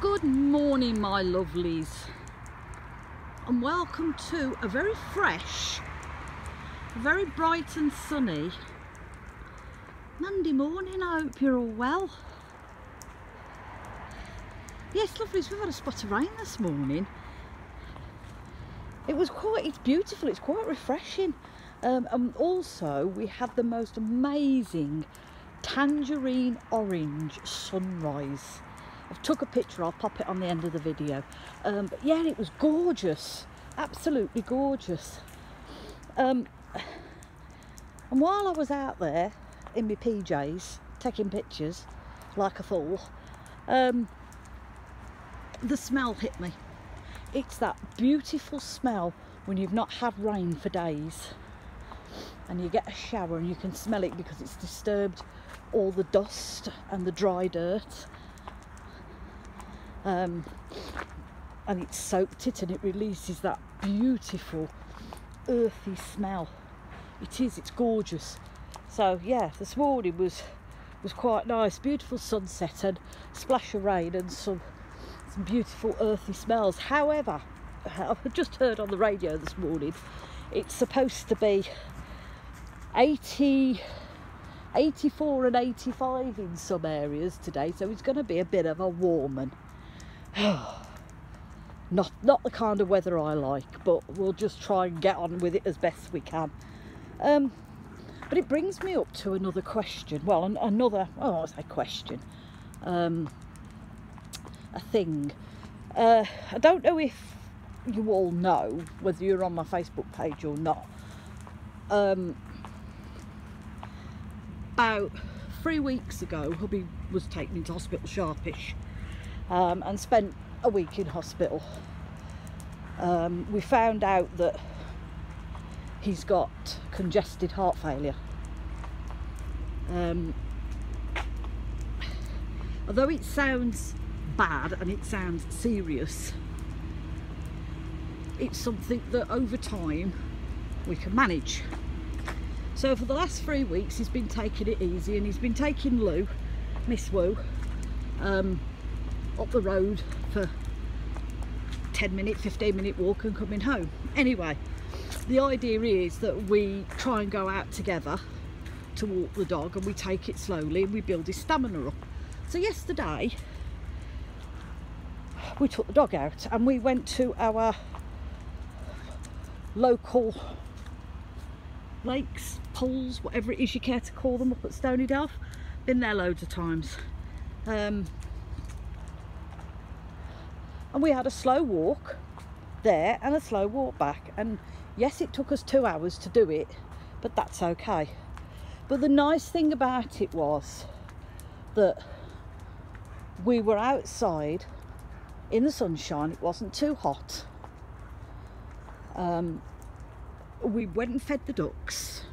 Good morning, my lovelies, and welcome to a very fresh, very bright and sunny Monday morning. I hope you're all well. Yes, lovelies, we've had a spot of rain this morning. It's beautiful, it's quite refreshing. And also we had the most amazing tangerine orange sunrise. I've took a picture, I'll pop it on the end of the video. But yeah, it was gorgeous, absolutely gorgeous. And while I was out there in my PJs taking pictures like a fool, the smell hit me. It's that beautiful smell when you've not had rain for days and you get a shower and you can smell it because it's disturbed all the dust and the dry dirt. And it's soaked it and it releases that beautiful earthy smell. It's gorgeous. So yeah, this morning was quite nice. Beautiful sunset and splash of rain and some beautiful earthy smells. However, I've just heard on the radio this morning it's supposed to be 84 and 85 in some areas today, so it's going to be a bit of a warm one. Not the kind of weather I like, but we'll just try and get on with it as best we can. But it brings me up to another question. Well, I say question, a thing. I don't know if you all know, whether you're on my Facebook page or not. About 3 weeks ago, hubby was taken into hospital sharpish. And spent a week in hospital. We found out that he's got congested heart failure. Although it sounds bad and it sounds serious, it's something that over time we can manage. So for the last 3 weeks he's been taking it easy, and he's been taking Miss Woo, up the road for 10-minute, 15-minute walk and coming home. Anyway, the idea is that we try and go out together to walk the dog, and we take it slowly and we build his stamina up. So yesterday we took the dog out and we went to our local lakes, pools, whatever it is you care to call them, up at Stony Delph. Been there loads of times. And we had a slow walk there and a slow walk back, and yes, it took us 2 hours to do it, but that's okay. But the nice thing about it was that we were outside in the sunshine, it wasn't too hot. We went and fed the ducks.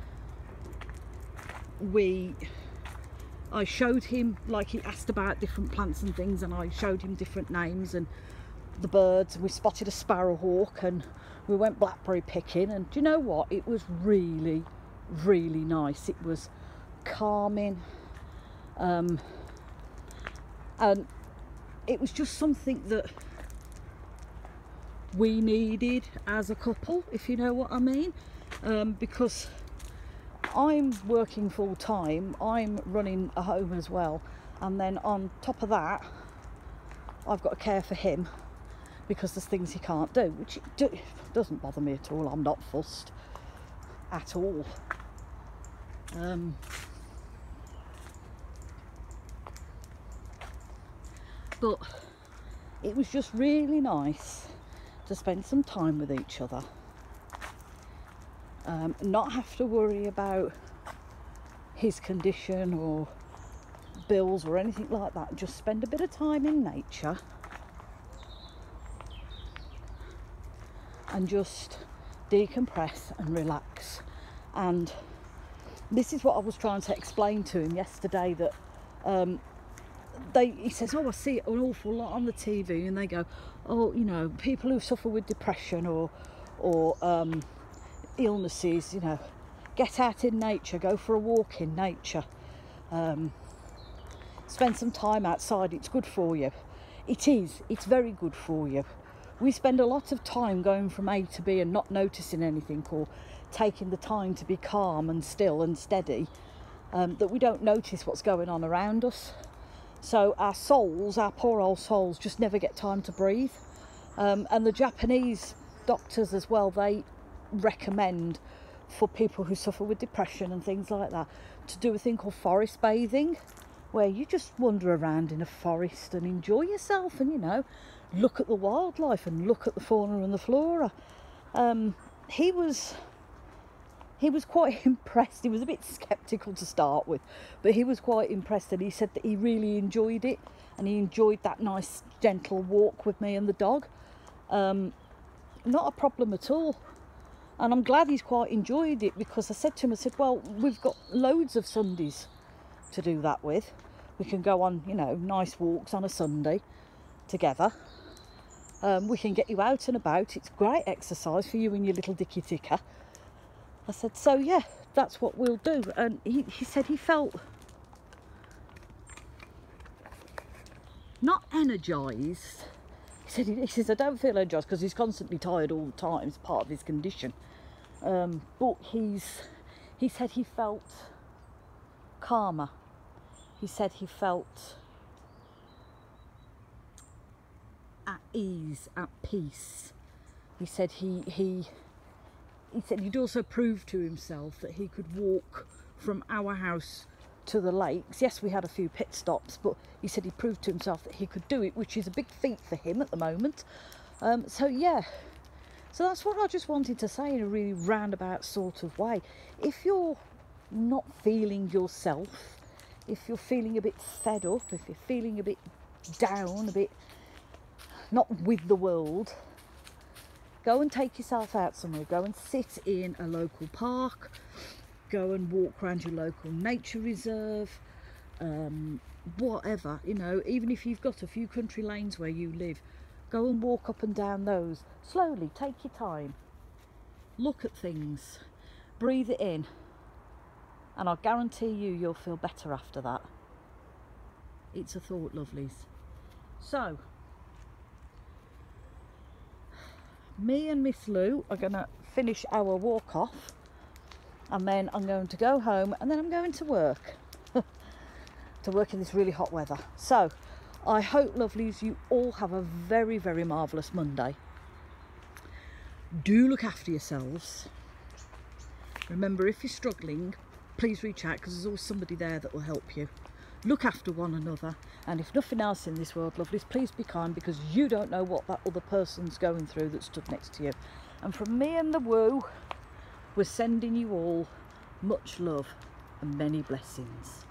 I showed him, like, he asked about different plants and things, and I showed him different names, and the birds, we spotted a sparrowhawk, and we went blackberry picking, and do you know what, it was really, really nice. It was calming, and it was just something that we needed as a couple, if you know what I mean, because I'm working full time, I'm running a home as well, and then on top of that I've got to care for him because there's things he can't do, which doesn't bother me at all. I'm not fussed at all. But it was just really nice to spend some time with each other. Not have to worry about his condition or bills or anything like that. Just spend a bit of time in nature and just decompress and relax. And this is what I was trying to explain to him yesterday, that he says, oh, I see it an awful lot on the TV, and they go, oh, you know, people who suffer with depression or illnesses, you know, get out in nature, go for a walk in nature, spend some time outside, it's good for you. It is, it's very good for you. We spend a lot of time going from A to B and not noticing anything, or taking the time to be calm and still and steady, that we don't notice what's going on around us. So our souls, our poor old souls, just never get time to breathe. And the Japanese doctors as well, they recommend for people who suffer with depression and things like that to do a thing called forest bathing, where you just wander around in a forest and enjoy yourself, and, you know, look at the wildlife and look at the fauna and the flora. He was quite impressed. He was a bit sceptical to start with, but he was quite impressed, and he said that he really enjoyed it, and he enjoyed that nice gentle walk with me and the dog. Not a problem at all. And I'm glad he's quite enjoyed it, because I said to him, I said, well, we've got loads of Sundays to do that with. We can go on, you know, nice walks on a Sunday together. We can get you out and about. It's great exercise for you and your little dicky ticker. I said, so yeah, that's what we'll do. And he said he felt not energised. He says, I don't feel energised because he's constantly tired all the time. It's part of his condition. But he said he felt calmer. He said he felt at ease, at peace. He said he said he'd also proved to himself that he could walk from our house to the lakes. Yes, we had a few pit stops, but he said he proved to himself that he could do it, which is a big feat for him at the moment. So yeah, so that's what I just wanted to say in a really roundabout sort of way. If you're not feeling yourself, if you're feeling a bit fed up, if you're feeling a bit down, a bit not with the world, go and take yourself out somewhere. Go and sit in a local park. Go and walk around your local nature reserve. Whatever, you know, even if you've got a few country lanes where you live, go and walk up and down those. Slowly, take your time. Look at things. Breathe it in. And I guarantee you'll feel better after that. It's a thought, lovelies. So, me and Miss Lou are going to finish our walk off, and then I'm going to go home, and then I'm going to work. To work in this really hot weather. So, I hope, lovelies, you all have a very, very marvellous Monday. Do look after yourselves. Remember, if you're struggling, please reach out, because there's always somebody there that will help you. Look after one another, and if nothing else in this world, lovelies, please be kind, because you don't know what that other person's going through that stood next to you. And from me and the Woo, we're sending you all much love and many blessings.